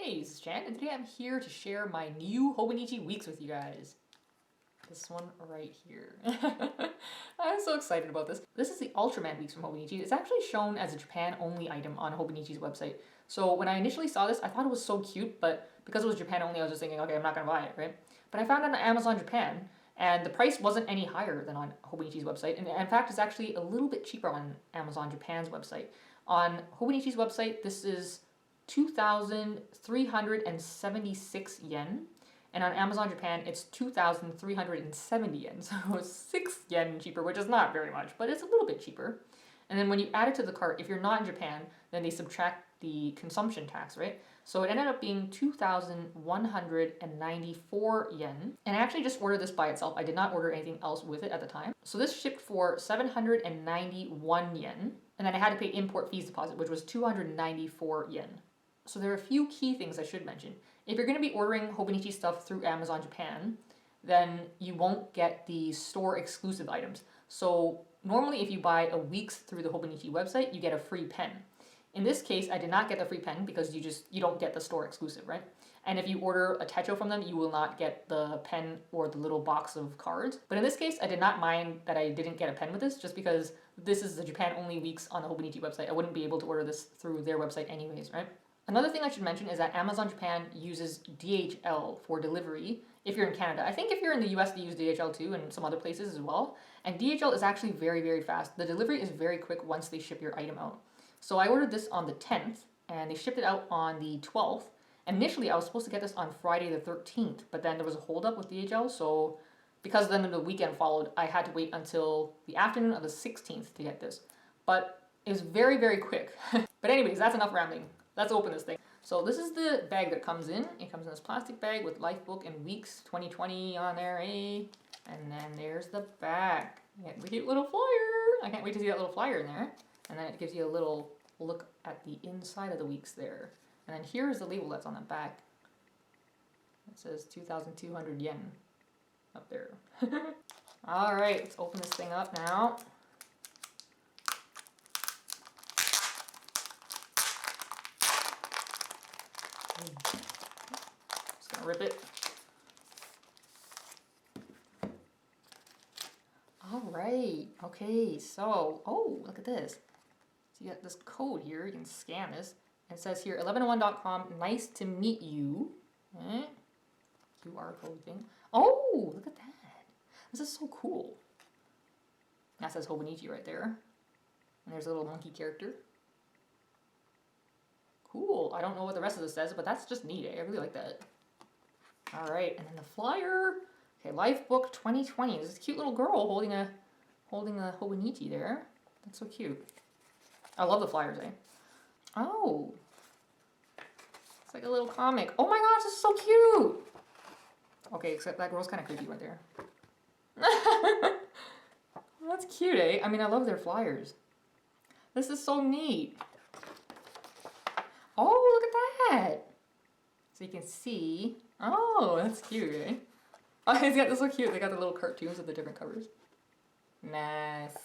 Hey, this is Chan, and today I'm here to share my new Hobonichi Weeks with you guys. This one right here. I'm so excited about this. This is the Ultraman Weeks from Hobonichi. It's actually shown as a Japan-only item on Hobonichi's website. So when I initially saw this, I thought it was so cute, but because it was Japan-only, I was just thinking, okay, I'm not gonna buy it, right? But I found it on Amazon Japan, and the price wasn't any higher than on Hobonichi's website. And in fact, it's actually a little bit cheaper on Amazon Japan's website. On Hobonichi's website, this is 2,376 yen. And on Amazon Japan, it's 2,370 yen. So it's 6 yen cheaper, which is not very much, but it's a little bit cheaper. And then when you add it to the cart, if you're not in Japan, then they subtract the consumption tax, right? So it ended up being 2,194 yen. And I actually just ordered this by itself. I did not order anything else with it at the time. So this shipped for 791 yen. And then I had to pay import fees deposit, which was 294 yen. So there are a few key things I should mention. If you're going to be ordering Hobonichi stuff through Amazon Japan, then you won't get the store exclusive items. So normally if you buy a Weeks through the Hobonichi website, you get a free pen. In this case, I did not get the free pen because you don't get the store exclusive, right? And if you order a Techo from them, you will not get the pen or the little box of cards. But in this case, I did not mind that I didn't get a pen with this, just because this is the Japan-only Weeks on the Hobonichi website. I wouldn't be able to order this through their website anyways, right? Another thing I should mention is that Amazon Japan uses DHL for delivery if you're in Canada. I think if you're in the US, they use DHL too, and some other places as well. And DHL is actually very, very fast. The delivery is very quick once they ship your item out. So I ordered this on the 10th, and they shipped it out on the 12th. Initially, I was supposed to get this on Friday the 13th, but then there was a holdup with DHL, so because then the weekend followed, I had to wait until the afternoon of the 16th to get this. But it was very, very quick. But anyways, that's enough rambling. Let's open this thing. So this is the bag that comes in. It comes in this plastic bag with Lifebook and Weeks 2020 on there, eh? And then there's the back. You get the cute little flyer. I can't wait to see that little flyer in there. And then it gives you a little look at the inside of the Weeks there. And then here's the label that's on the back. It says 2,200 yen up there. All right, let's open this thing up now. Just gonna rip it. All right, okay, so, oh, look at this. So you got this code here, you can scan this. And it says here, 1101.com, nice to meet you. QR code thing. Oh, look at that. This is so cool. That says Hobonichi right there. And there's a little monkey character. Cool. I don't know what the rest of this says, but that's just neat. I really like that. All right, and then the flyer. Okay, Lifebook 2020. This is a cute little girl holding a Hobonichi there. That's so cute. I love the flyers, eh? Oh. It's like a little comic. Oh my gosh, this is so cute. Okay, except that girl's kind of creepy right there. That's cute, eh? I mean, I love their flyers. This is so neat. Oh, look at that! So you can see. Oh, that's cute, eh? Oh, it's got this so cute. They got the little cartoons of the different covers. Nice.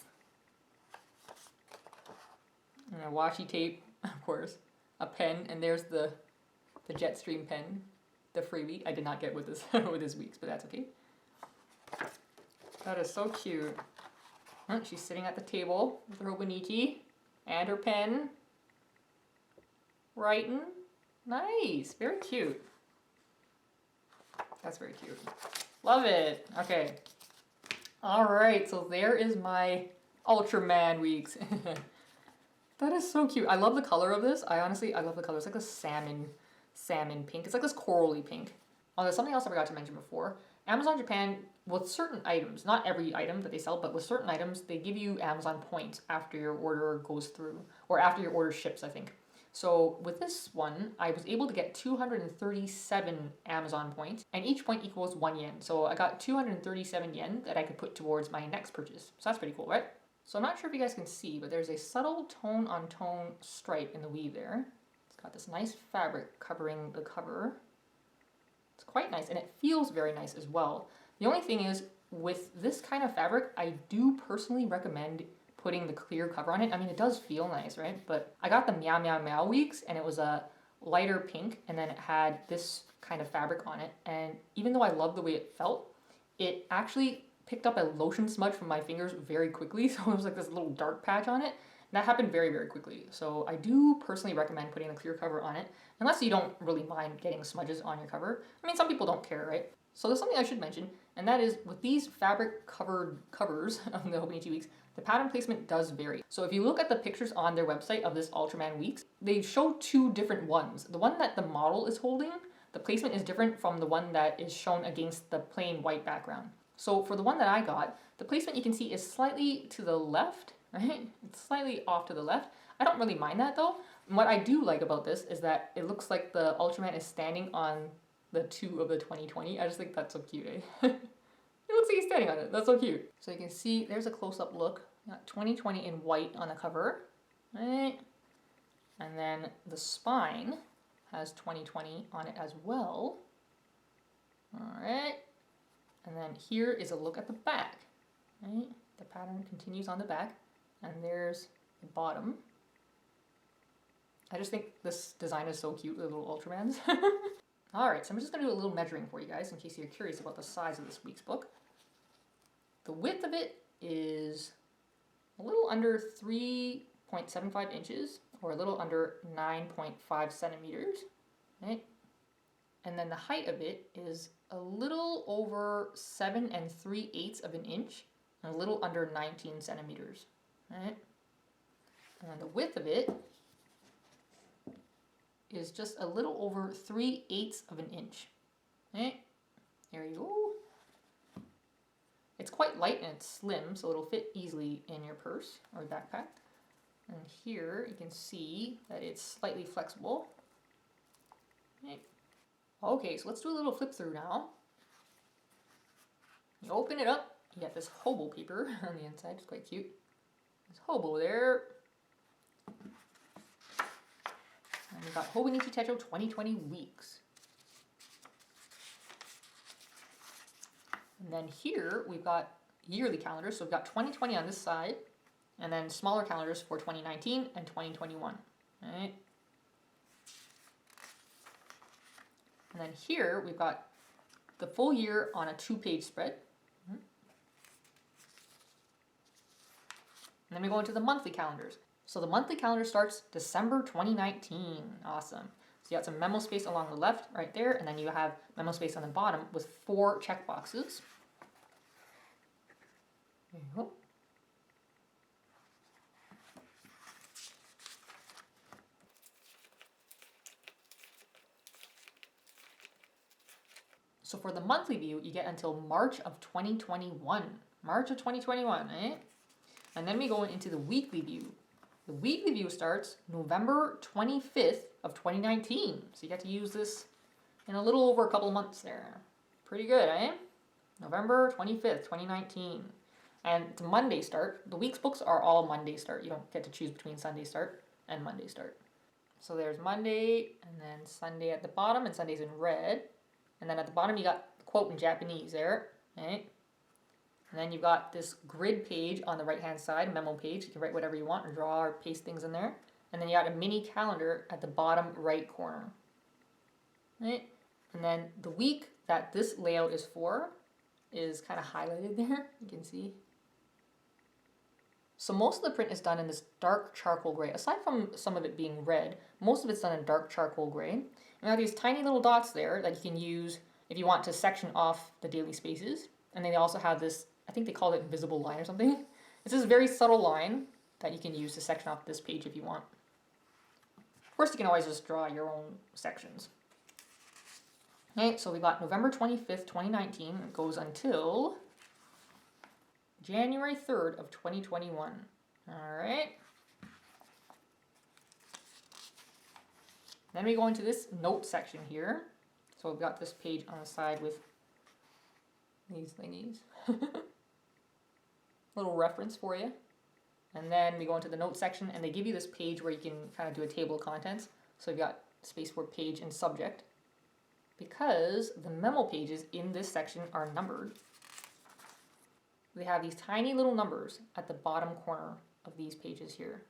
And a washi tape, of course. A pen, and there's the Jetstream pen, the freebie. I did not get with this with this Weeks, but that's okay. That is so cute. She's sitting at the table with her Hobonichi and her pen. Writing. Nice. Very cute. That's very cute. Love it. Okay. Alright, so there is my Ultraman Weeks. That is so cute. I love the color of this. I love the color. It's like a salmon pink. It's like this corally pink. Oh, there's something else I forgot to mention before. Amazon Japan, with certain items, not every item that they sell, but with certain items, they give you Amazon points after your order goes through, or after your order ships, I think. So with this one, I was able to get 237 Amazon points, and each point equals 1 yen. So I got 237 yen that I could put towards my next purchase. So that's pretty cool, right? So I'm not sure if you guys can see, but there's a subtle tone-on-tone stripe in the weave there. It's got this nice fabric covering the cover. It's quite nice, and it feels very nice as well. The only thing is, with this kind of fabric, I do personally recommend putting the clear cover on it. I mean, it does feel nice, right? But I got the Meow Meow Meow Weeks, and it was a lighter pink, and then it had this kind of fabric on it. And even though I loved the way it felt, it actually picked up a lotion smudge from my fingers very quickly. So it was like this little dark patch on it. And that happened very, very quickly. So I do personally recommend putting a clear cover on it, unless you don't really mind getting smudges on your cover. I mean, some people don't care, right? So there's something I should mention, and that is with these fabric covered covers of the Hobonichi Weeks, the pattern placement does vary. So if you look at the pictures on their website of this Ultraman Weeks, they show two different ones. The one that the model is holding, the placement is different from the one that is shown against the plain white background. So for the one that I got, the placement you can see is slightly to the left, right? It's slightly off to the left. I don't really mind that though. And what I do like about this is that it looks like the Ultraman is standing on the 2 of the 2020. I just think that's so cute, eh? It looks like he's standing on it. That's so cute. So you can see there's a close-up look. You got 2020 in white on the cover, right? And then the spine has 2020 on it as well. All right. And then here is a look at the back, right? The pattern continues on the back, and there's the bottom. I just think this design is so cute, the little Ultramans. Alright, so I'm just going to do a little measuring for you guys in case you're curious about the size of this week's book. The width of it is a little under 3.75 inches, or a little under 9.5 centimeters, right? And then the height of it is a little over 7 3/8 of an inch, and a little under 19 centimeters, right? And then the width of it is just a little over 3/8 of an inch. Okay, there you go. It's quite light and it's slim, so it'll fit easily in your purse or backpack. And here you can see that it's slightly flexible. Okay, so let's do a little flip through now. You open it up, you get this hobo paper on the inside, it's quite cute. There's hobo there. And we've got Hobonichi Techo 2020 Weeks. And then here we've got yearly calendars. So we've got 2020 on this side, and then smaller calendars for 2019 and 2021. Right? And then here we've got the full year on a 2-page spread. And then we go into the monthly calendars. So the monthly calendar starts December 2019. Awesome. So you got some memo space along the left right there, and then you have memo space on the bottom with 4 check boxes. There you go. So for the monthly view, you get until March of 2021. March of 2021, eh? And then we go into the weekly view. The weekly view starts November 25th of 2019. So you get to use this in a little over a couple of months there. Pretty good, eh? November 25th, 2019. And it's a Monday start. The week's books are all Monday start. You don't get to choose between Sunday start and Monday start. So there's Monday, and then Sunday at the bottom, and Sunday's in red. And then at the bottom you got the quote in Japanese there, right? And then you've got this grid page on the right-hand side, memo page. You can write whatever you want or draw or paste things in there. And then you got a mini calendar at the bottom right corner, right? And then the week that this layout is for is kind of highlighted there, you can see. So most of the print is done in this dark charcoal gray. Aside from some of it being red, most of it's done in dark charcoal gray. And you have these tiny little dots there that you can use if you want to section off the daily spaces. And then they also have this, I think they call it invisible line or something. It's this very subtle line that you can use to section off this page if you want. Of course, you can always just draw your own sections. Okay, so we got November 25th, 2019. It goes until January 3rd of 2021. All right. Then we go into this note section here. So we've got this page on the side with these thingies. Little reference for you. And then we go into the note section, and they give you this page where you can kind of do a table of contents. So you've got space for page and subject. Because the memo pages in this section are numbered, they have these tiny little numbers at the bottom corner of these pages here.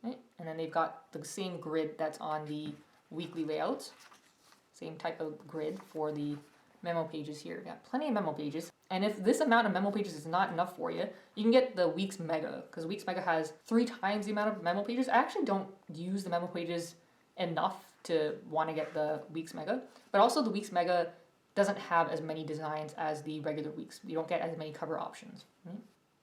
Right? And then they've got the same grid that's on the weekly layouts. Same type of grid for the memo pages here. Got plenty of memo pages. And if this amount of memo pages is not enough for you, you can get the Weeks Mega, because Weeks Mega has 3 times the amount of memo pages. I actually don't use the memo pages enough to want to get the Weeks Mega, but also the Weeks Mega doesn't have as many designs as the regular Weeks. You don't get as many cover options. Right?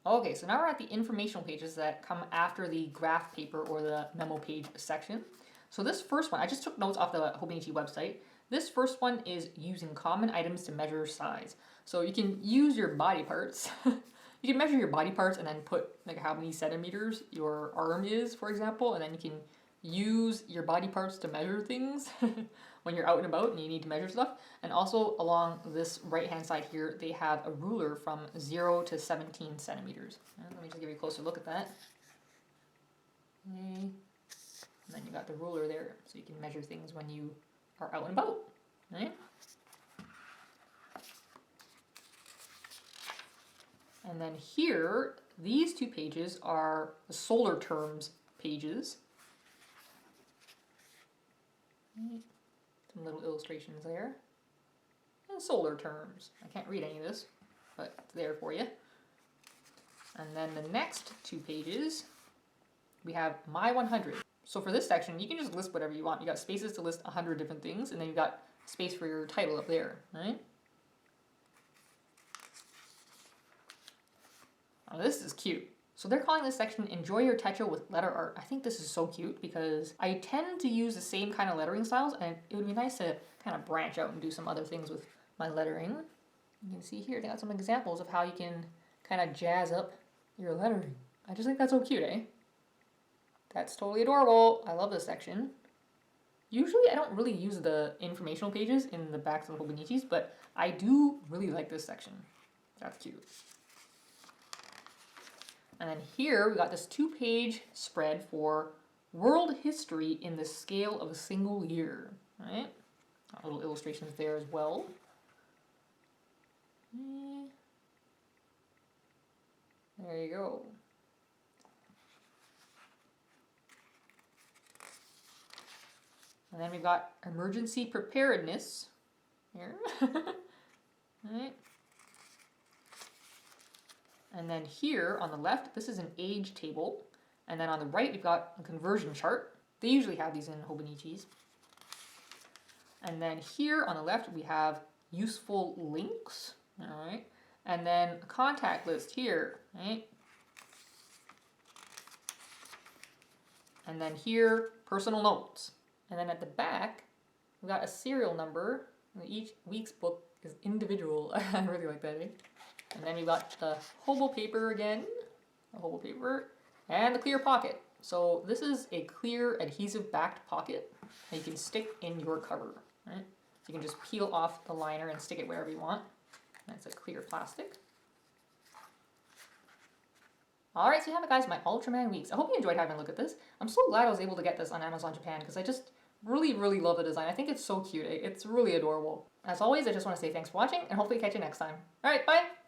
Okay, so now we're at the informational pages that come after the graph paper or the memo page section. So this first one, I just took notes off the Hobonichi website. This first one is using common items to measure size. So you can use your body parts. You can measure your body parts and then put like how many centimeters your arm is, for example, and then you can use your body parts to measure things when you're out and about and you need to measure stuff. And also along this right hand side here, they have a ruler from 0 to 17 centimeters. Let me just give you a closer look at that. Okay. And then you got the ruler there, so you can measure things when you are out and about. Right? And then here, these 2 pages are the solar terms pages. Some little illustrations there. And solar terms. I can't read any of this, but it's there for you. And then the next 2 pages, we have My 100. So for this section, you can just list whatever you want. You got spaces to list 100 different things, and then you got space for your title up there, right? Oh, this is cute. So they're calling this section Enjoy Your Techo with Letter Art. I think this is so cute because I tend to use the same kind of lettering styles, and it would be nice to kind of branch out and do some other things with my lettering. You can see here they got some examples of how you can kind of jazz up your lettering. I just think that's so cute, eh? That's totally adorable. I love this section. Usually I don't really use the informational pages in the backs of the Hobonichis, but I do really like this section. That's cute. And then here we got this 2-page spread for world history in the scale of a single year. Right? Got little illustrations there as well. There you go. And then we've got emergency preparedness here. Right. And then here on the left, this is an age table. And then on the right, we've got a conversion chart. They usually have these in Hobonichis. And then here on the left, we have useful links. All right. And then a contact list here, right? And then here, personal notes. And then at the back, we got a serial number. Each week's book is individual. I really like that, eh? And then we got the hobo paper again, the hobo paper, and the clear pocket. So this is a clear adhesive backed pocket that you can stick in your cover, right? So you can just peel off the liner and stick it wherever you want. And it's a clear plastic. Alright, so you have it, guys, my Ultraman Weeks. I hope you enjoyed having a look at this. I'm so glad I was able to get this on Amazon Japan because I just really, really love the design. I think it's so cute. It's really adorable. As always, I just want to say thanks for watching and hopefully catch you next time. Alright, bye!